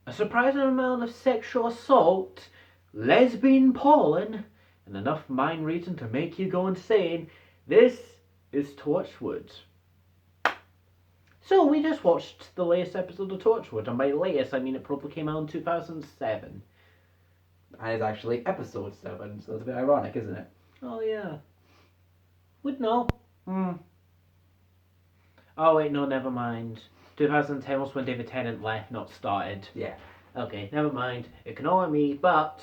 a surprising amount of sexual assault, lesbian pollen, and enough mind reason to make you go insane. This is Torchwood. So we just watched the latest episode of Torchwood, and by latest I mean it probably came out in 2007. And it's actually episode 7, so it's a bit ironic, isn't it? Oh yeah. Would know. Oh wait, no, never mind. 2010 was when David Tennant left, not started. Yeah. Okay, never mind. Ignore me, but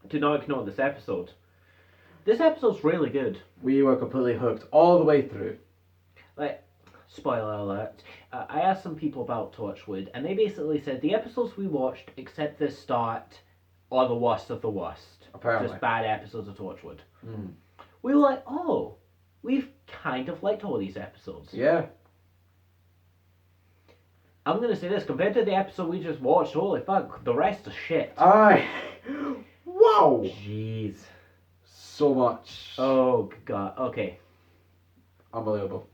do not ignore this episode. This episode's really good. We were completely hooked all the way through. Like, spoiler alert. I asked some people about Torchwood, and they basically said the episodes we watched, except the start, are the worst of the worst. Apparently. Just bad episodes of Torchwood. Mm. We were like, oh, we've kind of liked all these episodes. Yeah. I'm gonna say this, compared to the episode we just watched, holy fuck, the rest is shit. Aye. Wow. Jeez. So much. Oh god, okay. Unbelievable.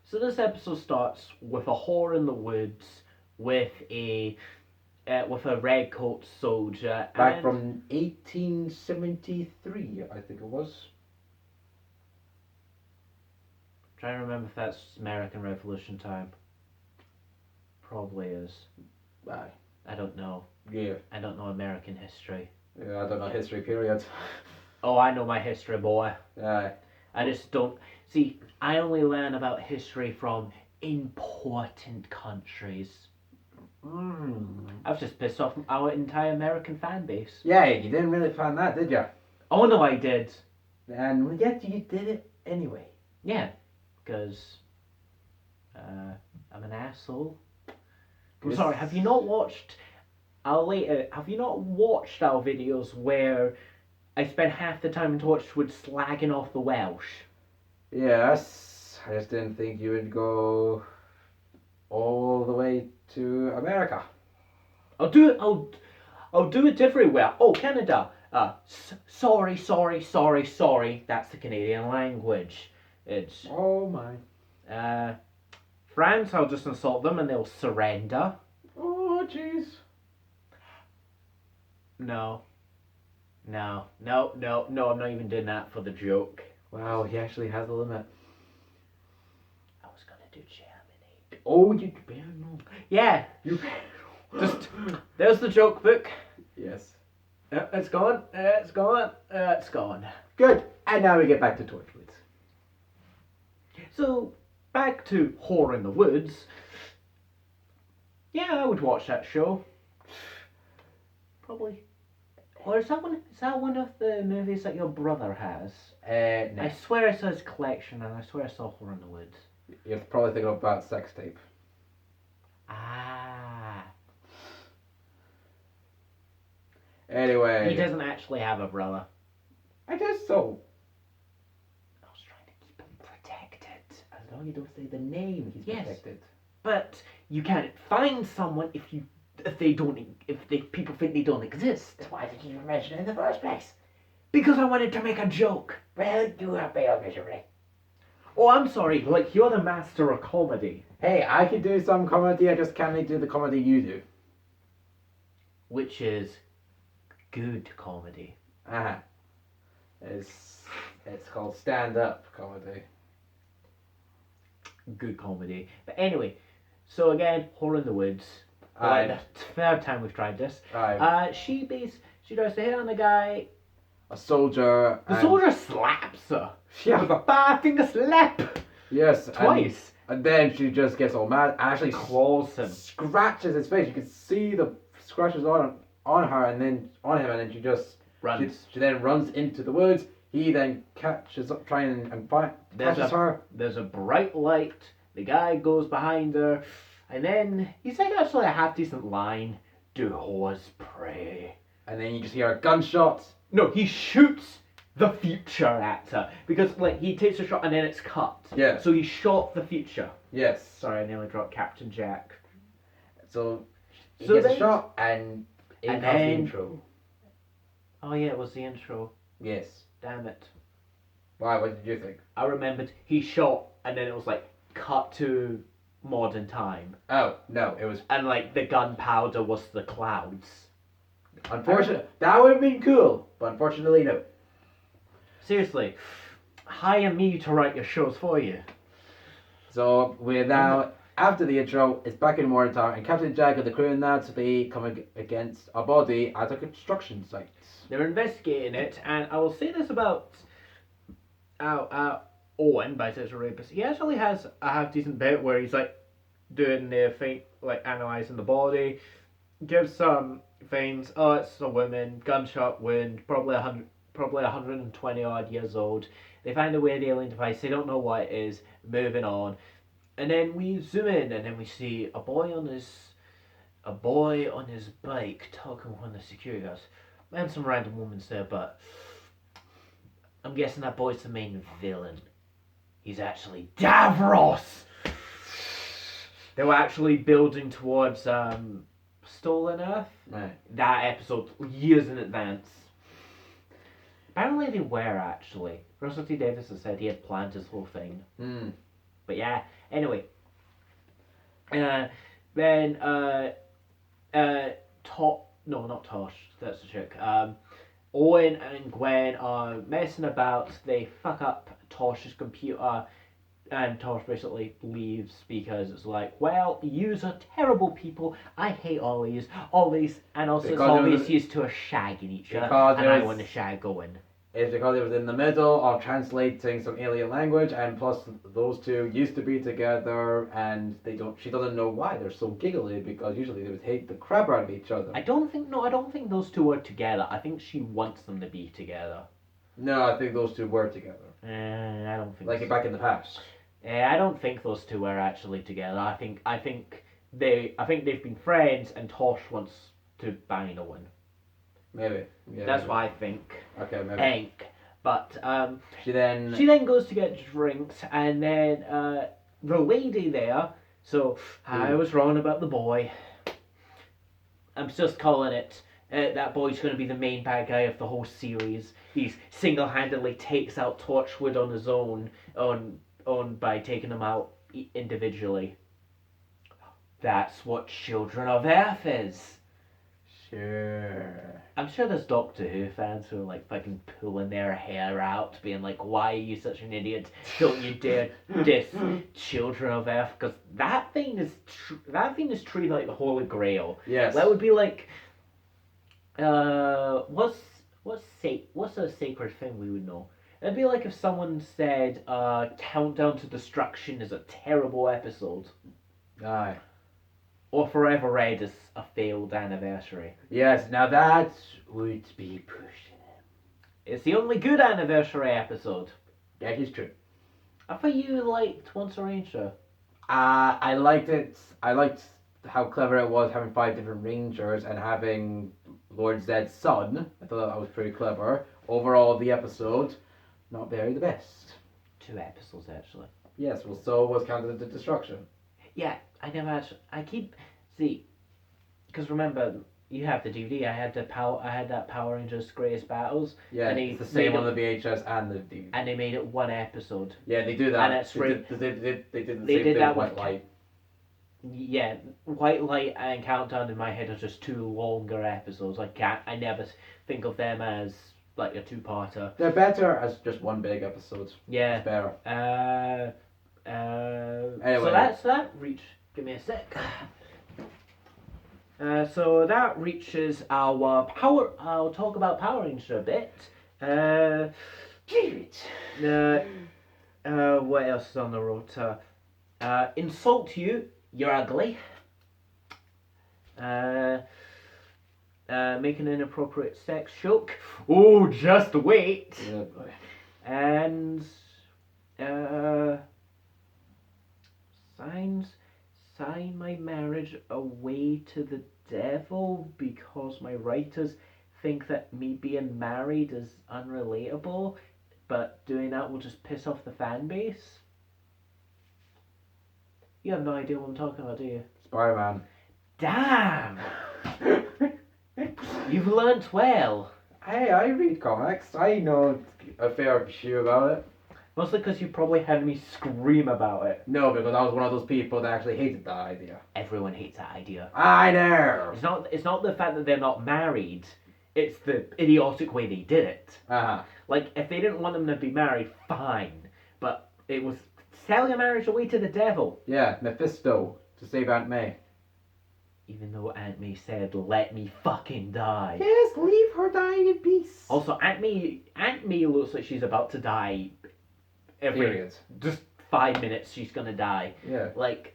So this episode starts with a whore in the woods with a red coat soldier. Back from 1873, I think it was. Trying to remember if that's American Revolution time. Probably is. Aye. I don't know. Yeah. I don't know American history. Yeah, I don't know history, period. Oh, I know my history, boy. Aye. I just don't... See, I only learn about history from important countries. I've just pissed off our entire American fan base. Yeah, you didn't really find that, did you? Oh no, I did. And yet you did it anyway. Yeah, because I'm an asshole. I'm sorry. Have you not watched our videos where I spent half the time in Torchwood slagging off the Welsh? Yes, I just didn't think you would go all the way to America. I'll do it. I'll do it different way. Oh, Canada. Sorry. That's the Canadian language. It's Oh my. France. I'll just insult them and they'll surrender. Oh jeez. No. I'm not even doing that for the joke. Wow, he actually has a limit. I was gonna do Germany. Oh, you better know. Yeah. You Just there's the joke book. Yes. It's gone. It's gone. It's gone. Good. And now we get back to Torchwood. So back to Whore in the Woods. Yeah, I would watch that show. Probably. Or is that one of the movies that your brother has? No. I swear I saw his collection, and I swear I saw Whore in the Woods. You're probably thinking about sex tape. Ah. Anyway. He doesn't actually have a brother. I guess so. I was trying to keep him protected. As long as you don't say the name, he's Yes. protected. But you can't find someone if people think they don't exist. Why did you mention it in the first place? Because I wanted to make a joke. Well, you have failed miserably. Oh, I'm sorry. Like, you're the master of comedy. Hey, I can do some comedy, I just can't do the comedy you do. Which is good comedy. It's called stand-up comedy. Good comedy. But anyway, so again, Whore in the Woods. Aye. The third time we've tried this. Aye. She tries to hit on the guy. A soldier. The soldier slaps her. Yeah. With a 5-finger slap. Yes. Twice. And then she just gets all mad and actually Claws him. scratches his face. You can see the scratches on her and then on him, and then she just Runs. She then runs into the woods. He then catches up, trying and catches her. There's a bright light. The guy goes behind her, and then he said actually a half decent line: "Do whores pray?" And then you just hear a gunshot. No, he shoots the future at her because like he takes a shot and then it's cut. Yeah. So he shot the future. Yes. Sorry, I nearly dropped Captain Jack. So he So gets then- a shot and in and comes the then- intro. Oh yeah, it was the intro. Yes. Damn it. Why? What did you think? I remembered he shot and then it was like cut to modern time. Oh, no, it was... And, like, the gunpowder was the clouds. Unfortunately, that would have been cool, but unfortunately, no. Seriously, hire me to write your shows for you. So, we're now, after the intro, it's back in Morningtown, and Captain Jack and the crew and that, they come against a body at a construction site. They're investigating it, and I will say this about Owen, bisexual rapist. He actually has a half decent bit where he's like doing the thing, like analysing the body, gives some things. Oh, it's a woman, gunshot wound, probably 120 odd years old. They find a weird alien device. They don't know what it is. Moving on, and then we zoom in, and then we see a boy on his bike talking with one of the security guards. And some random woman's there, but I'm guessing that boy's the main villain. He's actually Davros! They were actually building towards Stolen Earth. Right. That episode years in advance. Apparently they were actually. Russell T Davies has said he had planned his whole thing. But yeah, anyway. Then not Tosh, that's the chick. Owen and Gwen are messing about. They fuck up Tosh's computer, and Tosh basically leaves because it's like, well, yous are terrible people. I hate all these, and also Because it's obvious yous two are shagging each other, and I want to shag Owen. It's because it was in the middle of translating some alien language, and plus those two used to be together, and she doesn't know why they're so giggly, because usually they would hate the crap out of each other. I don't think those two are together. I think she wants them to be together. No, I think those two were together. I don't think like so. Back in the past. I don't think those two are actually together. I think they've been friends, and Tosh wants to bang Owen. Maybe. Yeah, That's maybe. what I think. Okay, maybe. Think. But She then goes to get drinks, and then the lady there. So I was wrong about the boy. I'm just calling it. That boy's going to be the main bad guy of the whole series. He single-handedly takes out Torchwood on his own, by taking them out individually. That's what Children of Earth is. Sure. I'm sure there's Doctor Who fans who are like fucking pulling their hair out, being like, "Why are you such an idiot? Don't you dare diss Children of Earth?" Because that thing is treated like the Holy Grail. Yes. That would be like, what's a sacred thing we would know? It'd be like if someone said, "Countdown to Destruction" is a terrible episode. Aye. Or Forever Red is a failed anniversary. Yes, now that would be pushing it. It's the only good anniversary episode. That is true. I thought you liked Once a Ranger. I liked it. I liked how clever it was having 5 different rangers and having Lord Zed's son. I thought that was pretty clever. Overall, the episode, not very the best. 2 episodes, actually. Yes, well, so was Countdown to Destruction. Yeah, because remember, you have the DVD. I had that Power Rangers Greatest Battles. Yeah, and it's the same on the VHS and the DVD. And they made it 1 episode. Yeah, they do that. And it's they did the same did thing that with with White Light. Yeah, White Light and Countdown in my head are just 2 longer episodes. I never think of them as like a 2-parter. They're better as just one big episode. Yeah. It's better. Anyway. So that reach. Give me a sec. So that reaches our power. I'll talk about Power Rangers a bit. What else is on the rota? Insult you. You're ugly. Make an inappropriate sex joke. Oh, just wait. Yeah, boy. And sign my marriage away to the devil because my writers think that me being married is unrelatable, but doing that will just piss off the fan base. You have no idea what I'm talking about, do you? Spider-Man. Damn! You've learnt well. Hey, I read comics. I know a fair few about it. Mostly because you probably heard me scream about it. No, because I was one of those people that actually hated that idea. Everyone hates that idea. I know. It's not the fact that they're not married. It's the idiotic way they did it. Uh-huh. Like, if they didn't want them to be married, fine. But it was selling a marriage away to the devil. Yeah, Mephisto to save Aunt May. Even though Aunt May said, "Let me fucking die." Yes, leave her dying in peace. Also, Aunt May looks like she's about to die. Period. Just 5 minutes, she's gonna die. Yeah. Like,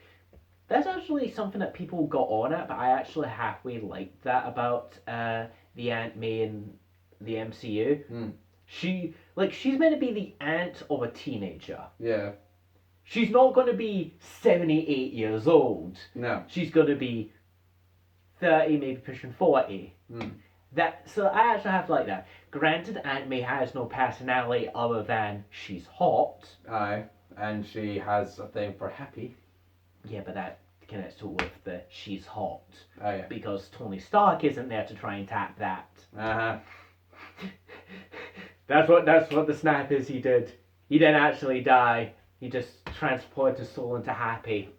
that's actually something that people got on at, but I actually halfway liked that about the Aunt May in the MCU. Mm. She's meant to be the aunt of a teenager. Yeah. She's not going to be 78 years old. No. She's going to be 30, maybe pushing 40. Mm. So I actually have to like that. Granted, Aunt May has no personality other than she's hot. Aye. And she has a thing for happy. Yeah, but that connects to with the she's hot. Oh yeah. Because Tony Stark isn't there to try and tap that. Uh-huh. That's what the snap is he did. He didn't actually die. He just transported his soul into Happy.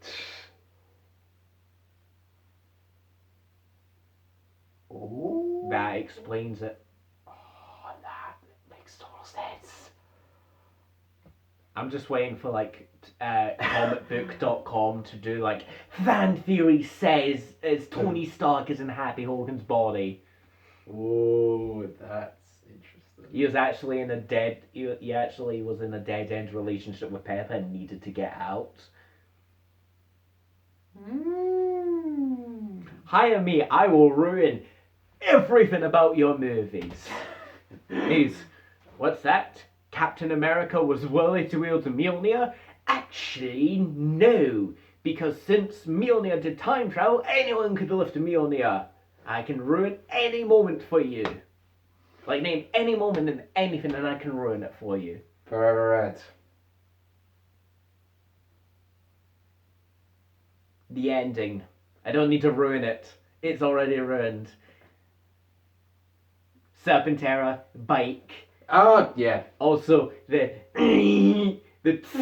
Ooh. That explains it. Oh, that makes total sense. I'm just waiting for comicbook.com to do fan theory says as Tony Stark is in Happy Hogan's body. Oh, that's interesting. He was actually in a dead he actually was in a dead end relationship with Pepper and needed to get out. Hire me, I will ruin everything about your movies. What's that? Captain America was willing to wield the Mjolnir? Actually, no. Because since Mjolnir did time travel, anyone could lift a Mjolnir. I can ruin any moment for you. Name any moment in anything and I can ruin it for you. Forever Red. The ending. I don't need to ruin it. It's already ruined. Serpentera, bike. Oh, yeah. Also, the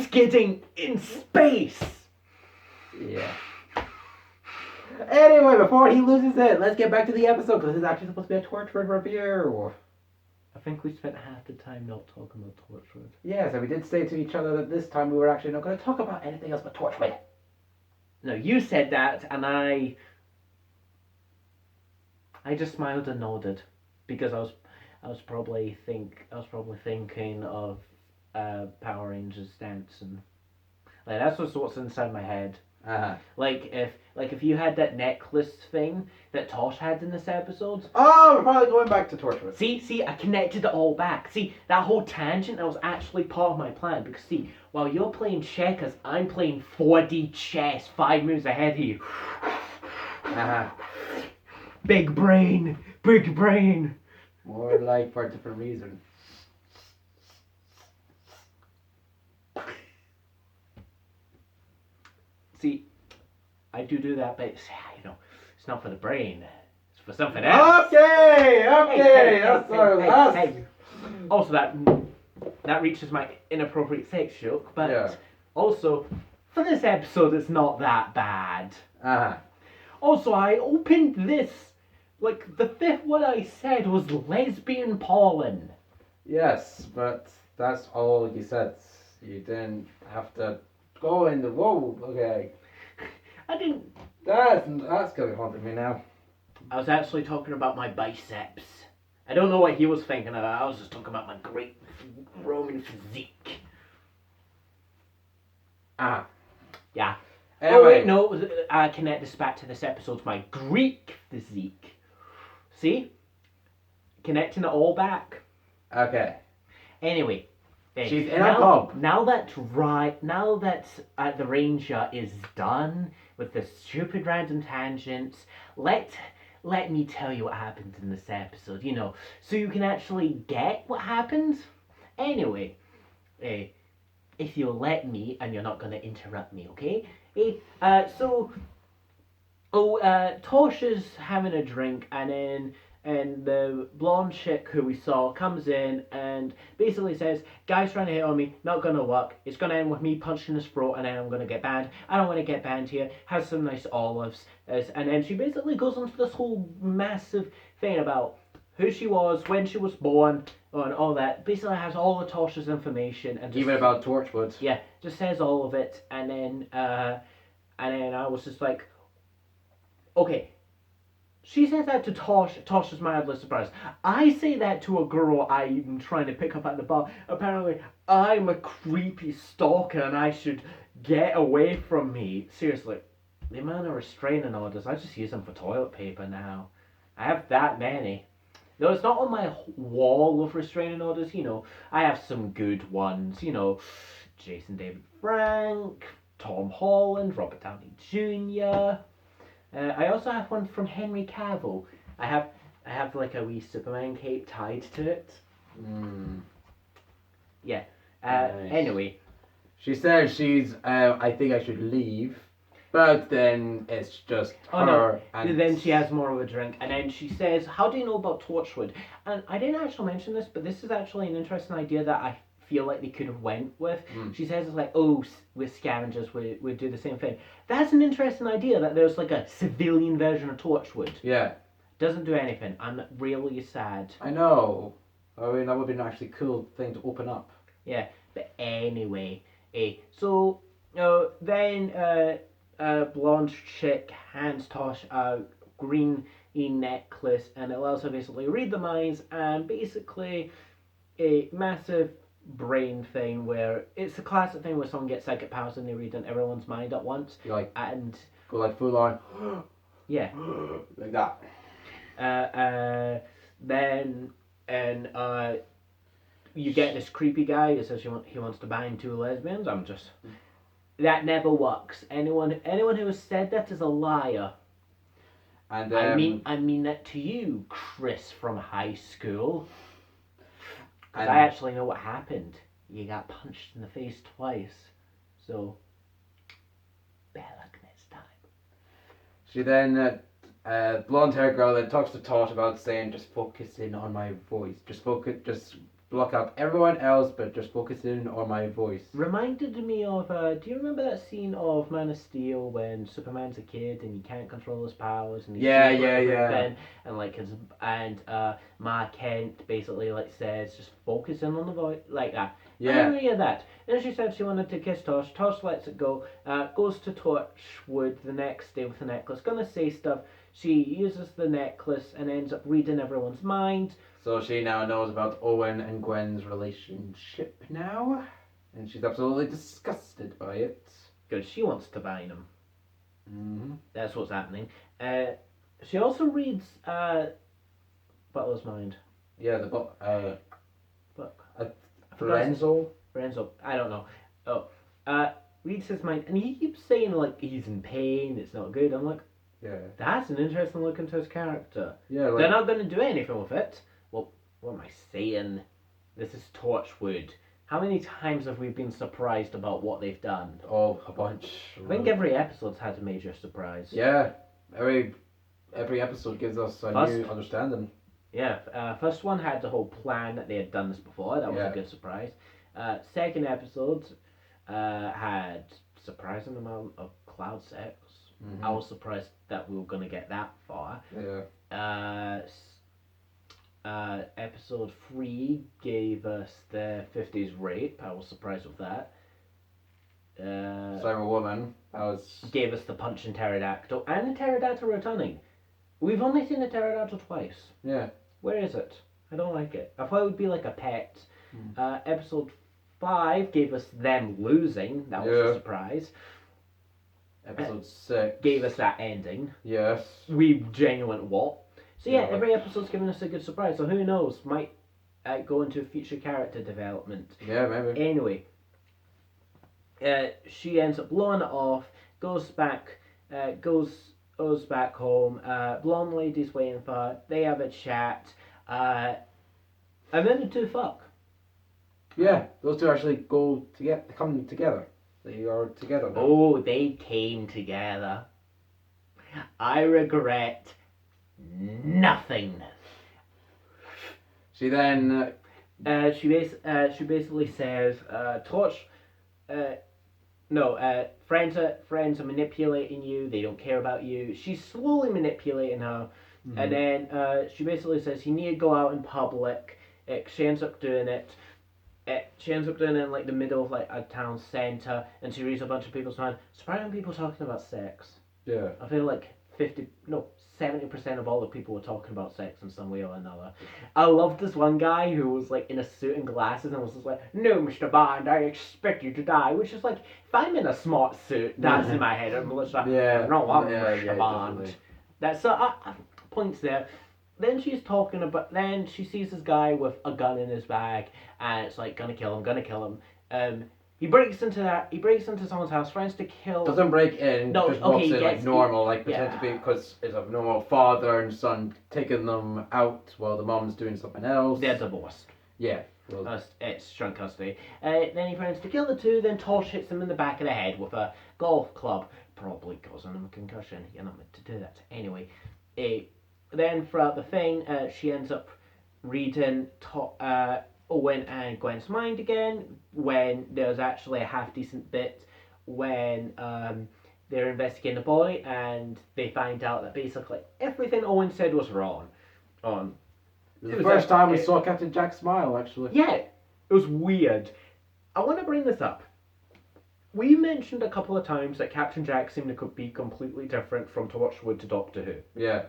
skidding in space. Yeah. Anyway, before he loses it, let's get back to the episode, because it's actually supposed to be a Torchwood review. I think we spent half the time not talking about Torchwood. Yes, and we did say to each other that this time we were actually not going to talk about anything else but Torchwood. No, you said that, and I just smiled and nodded because I was probably thinking of Power Rangers dance and that's what's inside my head. Uh-huh. If you had that necklace thing that Tosh had in this episode. Oh, we're probably going back to Torchwood. See, I connected it all back. See, that whole tangent, that was actually part of my plan. Because see, while you're playing checkers, I'm playing 4D chess 5 moves ahead of you. Uh-huh. Big brain. More like for a different reason. See, I do that, but it's not for the brain. It's for something else. Okay. Hey. Also, that reaches my inappropriate sex joke, but yeah. Also, for this episode, it's not that bad. Uh-huh. Also, I opened this, the fifth one I said was lesbian pollen. Yes, but that's all you said. You didn't have to go in the whoa. Okay. I didn't. That's gonna be haunting me now. I was actually talking about my biceps. I don't know what he was thinking of. I was just talking about my great Roman physique. Ah. Yeah. Anyway. Oh wait, no. I connect this back to this episode. My Greek physique. See? Connecting it all back. Okay. Anyway. She's in a pub. Now that the Ranger is done with the stupid random tangents, let me tell you what happened in this episode, so you can actually get what happened. Anyway, if you'll let me, and you're not going to interrupt me, okay? Tosh is having a drink, and then and the blonde chick who we saw comes in and basically says, "Guy's trying to hit on me, not gonna work. It's gonna end with me punching his throat, and then I'm gonna get banned. I don't want to get banned here. Has some nice olives." And then she basically goes into this whole massive thing about who she was, when she was born, and all that. Basically has all of Tosh's information and just, Even about Torchwood. yeah, just says all of it, and then I was just like, okay. She says that to Tosh. Tosh is mildly surprised. I say that to a girl I'm trying to pick up at the bar. Apparently, I'm a creepy stalker and I should get away from me. Seriously, the amount of restraining orders, I just use them for toilet paper now. I have that many. No, it's not on my wall of restraining orders, you know. I have some good ones, you know. Jason David Frank, Tom Holland, Robert Downey Jr., I also have one from Henry Cavill. I have like a wee Superman cape tied to it. Yeah. Nice. Anyway. She says she's. I think I should leave, but then it's just her. And then she has more of a drink, and then she says, "How do you know about Torchwood?" And I didn't actually mention this, but this is actually an interesting idea that I feel like they could have went with. She says it's like, "Oh, with scavengers we do the same thing." That's an interesting idea, that there's like a civilian version of Torchwood. Yeah. Doesn't do anything. I'm really sad. I know. I mean, that would be an actually cool thing to open up. Yeah, but anyway, so then blonde chick hands Tosh a green necklace, and it allows her basically read the minds, and basically a massive brain thing where it's a classic thing where someone gets psychic powers and they read in everyone's mind at once. You like and go like full on. Yeah. Like that. Then you get this creepy guy who says he wants to bang two lesbians. That never works. Anyone who has said that is a liar. And I mean that to you, Chris from high school. Because I actually know what happened. You got punched in the face twice. So, bad luck next time. She then, blonde-haired girl then talks to Tosh about saying, just focus in on my voice. Just block out everyone else, but just focus in on my voice. Reminded me of, do you remember that scene of Man of Steel when Superman's a kid and he can't control his powers and he's yeah. And like Ma Kent basically like says just focus in on the voice like that. Yeah. I remember that. Then she said she wanted to kiss Tosh. Tosh lets it go. Goes to Torchwood the next day with the necklace. Gonna say stuff. She uses the necklace and ends up reading everyone's mind. So she now knows about Owen and Gwen's relationship now, and she's absolutely disgusted by it. Because she wants to bind him. Mm-hmm. That's what's happening. She also reads Butler's mind. Yeah, the book. Lorenzo, I don't know. Reads his mind, and he keeps saying like he's in pain. It's not good. I'm like, yeah, that's an interesting look into his character. Yeah, like, they're not going to do anything with it. Well, what am I saying? This is Torchwood. How many times have we been surprised about what they've done? Oh, a bunch. I think every episode's had a major surprise. Yeah, every episode gives us a new understanding. Yeah, first one had the whole plan that they had done this before. That was a good surprise. Second episode had surprising amount of cloud sex. Mm-hmm. I was surprised that we were going to get that far. Yeah. Episode 3 gave us the 50s rape. I was surprised with that. Cyberwoman. Gave us the punch and pterodactyl and the pterodactyl returning. We've only seen the pterodactyl twice. Yeah. Where is it? I don't like it. I thought it would be like a pet. Episode 5 gave us them losing. That was a surprise. Episode 6 gave us that ending. Yes. We genuine what? So yeah, every episode's giving us a good surprise. So who knows? Might go into future character development. Yeah, maybe. Anyway, she ends up blowing it off. Goes back home. Blonde lady's waiting for her. They have a chat. And then the two fuck. Yeah, those two actually come together. They are together now. Oh, they came together. I regret nothing. She then. She basically says, Torch, friends are manipulating you. They don't care about you. She's slowly manipulating her, and then she basically says you need to go out in public. She ends up doing it. She ends up doing it in like the middle of like a town centre, and she reads a bunch of people's mind. Surprising people talking about sex. Yeah. I feel like 70% of all the people were talking about sex in some way or another. I loved this one guy who was like in a suit and glasses and was just like, "No, Mr. Bond, I expect you to die," which is like, if I'm in a smart suit, that's in my head. I'm just like, Yeah. "No, I'm Yeah, Mr. Bond." definitely. That's points there. Then she's talking about. Then she sees this guy with a gun in his bag, and it's like, gonna kill him, gonna kill him. He breaks into someone's house, tries to kill. Doesn't break in, No, just walks okay, in like yes, normal, like pretend yeah. to be, because it's a normal father and son taking them out while the mom's doing something else. They're divorced. Yeah. Well, It's joint custody. Then he plans to kill the two, then Tosh hits him in the back of the head with a golf club, probably causing him a concussion. You're not meant to do that. Anyway, then throughout the thing, she ends up reading Owen and Gwen's mind again, when there's actually a half-decent bit when they're investigating the body and they find out that basically everything Owen said was wrong. it was the first time we saw Captain Jack smile, actually. Yeah, it was weird. I want to bring this up. We mentioned a couple of times that Captain Jack seemed to be completely different from Torchwood to Doctor Who. Yeah.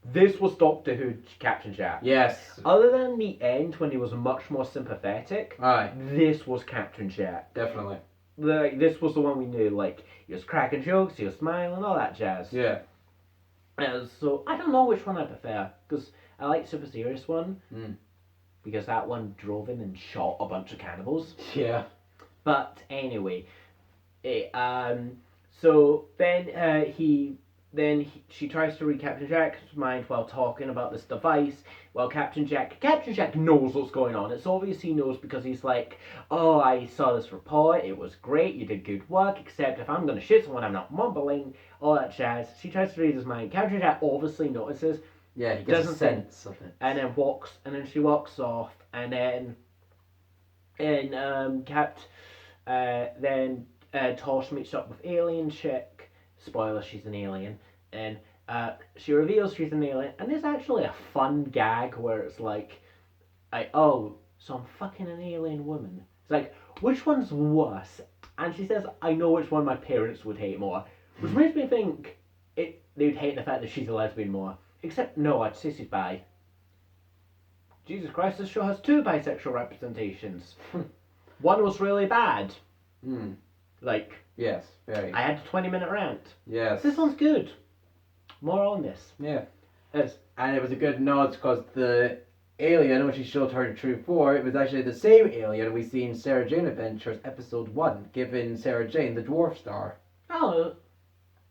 This was Doctor Who Captain Jack. Yes. Other than the end when he was much more sympathetic, Aye. this was Captain Jack. Definitely. This was the one we knew. Like, he was cracking jokes, he was smiling, all that jazz. Yeah. So I don't know which one I prefer, because I like Super Serious one, because that one drove in and shot a bunch of cannibals. Yeah. But anyway, so then she tries to read Captain Jack's mind while talking about this device. Well, Captain Jack knows what's going on. It's obvious he knows, because he's like, "Oh, I saw this report. It was great. You did good work. Except if I'm gonna shoot someone, I'm not mumbling." All that jazz. She tries to read his mind. Captain Jack obviously notices. Yeah, he gets a Doesn't sense of it. And then she walks off, and then Tosh meets up with alien chick. Spoiler: she's an alien, and she reveals she's an alien. And there's actually a fun gag where it's like, "Oh, so I'm fucking an alien woman." It's like, which one's worse? And she says, "I know which one my parents would hate more," which makes me think they'd hate the fact that she's a lesbian more. Except no, I'd say she's bi. Jesus Christ, this show has 2 bisexual representations. One was really bad. Like, Yes, very. I had a 20-minute rant. Yes. This one's good. More on this. Yeah. Yes. And it was a good nod, because the alien, when she showed her the true form, it was actually the same alien we see in Sarah Jane Adventures episode 1, giving Sarah Jane the dwarf star. Oh,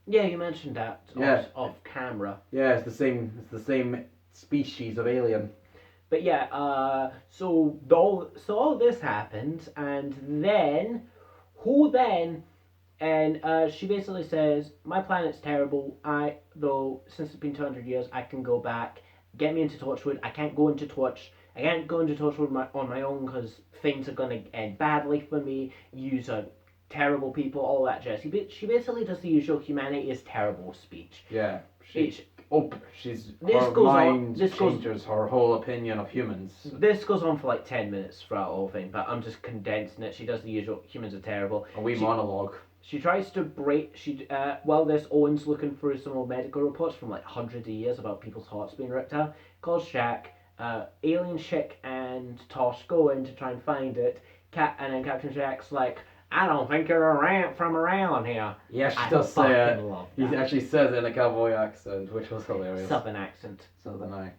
yeah, you mentioned that off camera. Yeah, it's the same species of alien. But yeah, so all this happened, and then she basically says, "My planet's terrible. Since it's been 200 years, I can go back. Get me into Torchwood. I can't go into Torchwood on my own, because things are gonna end badly for me. Yous are terrible people, all that jazz." She basically does the usual "humanity is terrible" speech. Yeah. Changes her whole opinion of humans. This goes on for like 10 minutes throughout the whole thing, but I'm just condensing it. She does the usual "humans are terrible." A wee monologue. She tries to while this Owen's looking through some old medical reports from like hundreds of years about people's hearts being ripped out, calls Jack, alien chick and Tosh go in to try and find it. And then Captain Jack's like, "I don't think you're from around here." Yeah, she does say it. Love He that. actually says it in a cowboy accent, which was hilarious. Southern accent. Southern eye.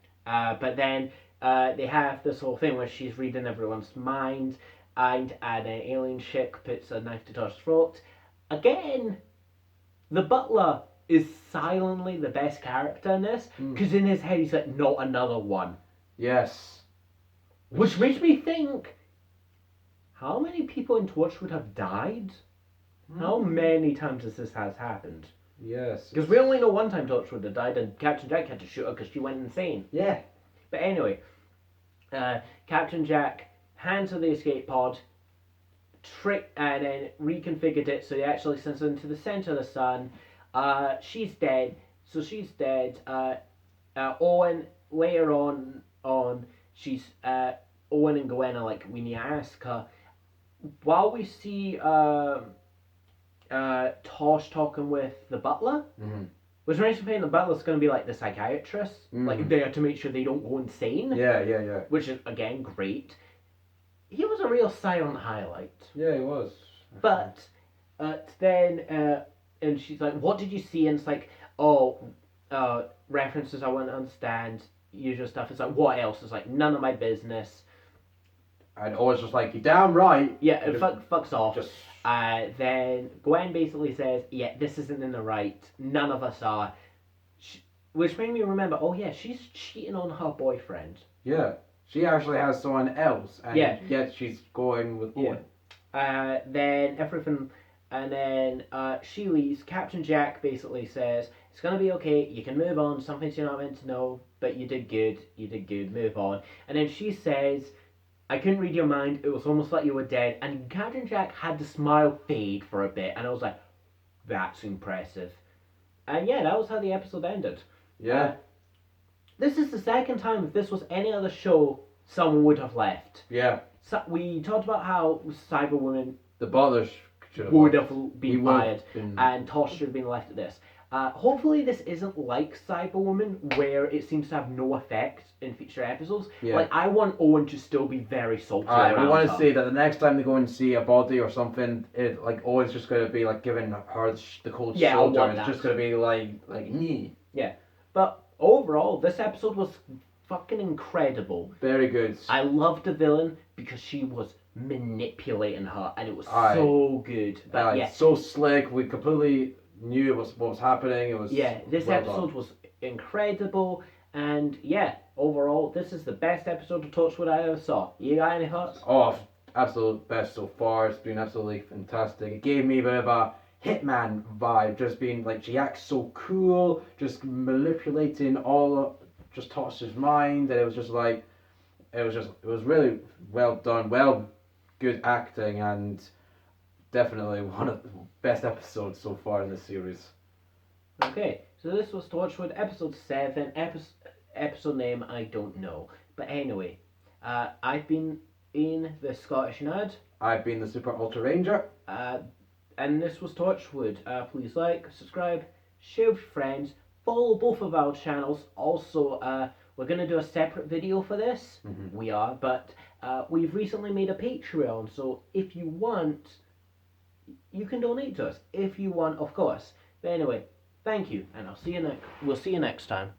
But then they have this whole thing where she's reading everyone's mind, and an alien chick puts a knife to Tosh's throat. Again, the butler is silently the best character in this, because in his head he's like, "Not another one." Yes. Which makes me think, how many people in Torchwood have died? How many times this has happened? Yes. Because we only know one time Torchwood had died, and Captain Jack had to shoot her because she went insane. Yeah. But anyway, Captain Jack hands her the escape pod, and then reconfigured it so it actually sends her into the center of the sun. She's dead. So she's dead. Owen later on she's Owen and Gwen are like, we need to ask her. While we see Tosh talking with the butler, was there anything the butler's going to be like the psychiatrist, like there to make sure they don't go insane? Yeah. Which is again great. He was a real silent highlight. Yeah, he was. But then and she's like, "What did you see?" And it's like, "Oh, references I wouldn't understand, usual stuff." It's like, "What else?" It's like, "None of my business." And Owen's just like, "You damn right." Yeah, it fucks off. Just Then Gwen basically says, "Yeah, this isn't in the right. None of us are." Which made me remember, oh yeah, she's cheating on her boyfriend. yeah, she actually has someone else, and yet she's going with Owen. Then everything, and then she leaves. Captain Jack basically says, "It's gonna be okay. You can move on. Some things you're not meant to know, but you did good. You did good. Move on." And then she says, "I couldn't read your mind. It was almost like you were dead." And Captain Jack had the smile fade for a bit, and I was like, "That's impressive." And yeah, that was how the episode ended. Yeah. This is the second time, if this was any other show, someone would have left. Yeah. So we talked about how Cyberwoman The butler should have would left. have been fired, and Tosh should have been left at this. Hopefully this isn't like Cyberwoman, where it seems to have no effect in future episodes. Yeah. Like, I want Owen to still be very salty Alright, around we want to her. say that the next time they go and see a body or something, it like Owen's just going to be like giving her the cold Yeah, I shoulder, want and it's that. just going to be like me. But overall, this episode was fucking incredible. Very good. I loved the villain because she was manipulating her, and it was Aye. so good. But yeah, so slick. We completely knew what was happening. It was this well episode done. was incredible, and yeah, overall, this is the best episode of Torchwood I ever saw. You got any thoughts? Oh, absolute best so far. It's been absolutely fantastic. It gave me a bit of a Hitman vibe, just being like, she acts so cool, just manipulating just Tosh's mind, and it was just like, it was really well done, good acting, and definitely one of the best episodes so far in this series. Okay, so this was Torchwood episode 7. Episode name I don't know, but anyway, I've been Ian, the Scottish Nerd. I've been the Super Ultra Ranger. And this was Torchwood. Please like, subscribe, share with your friends, follow both of our channels. Also, we're going to do a separate video for this. We are, but we've recently made a Patreon, so if you want, you can donate to us. If you want, of course. But anyway, thank you, and we'll see you next time.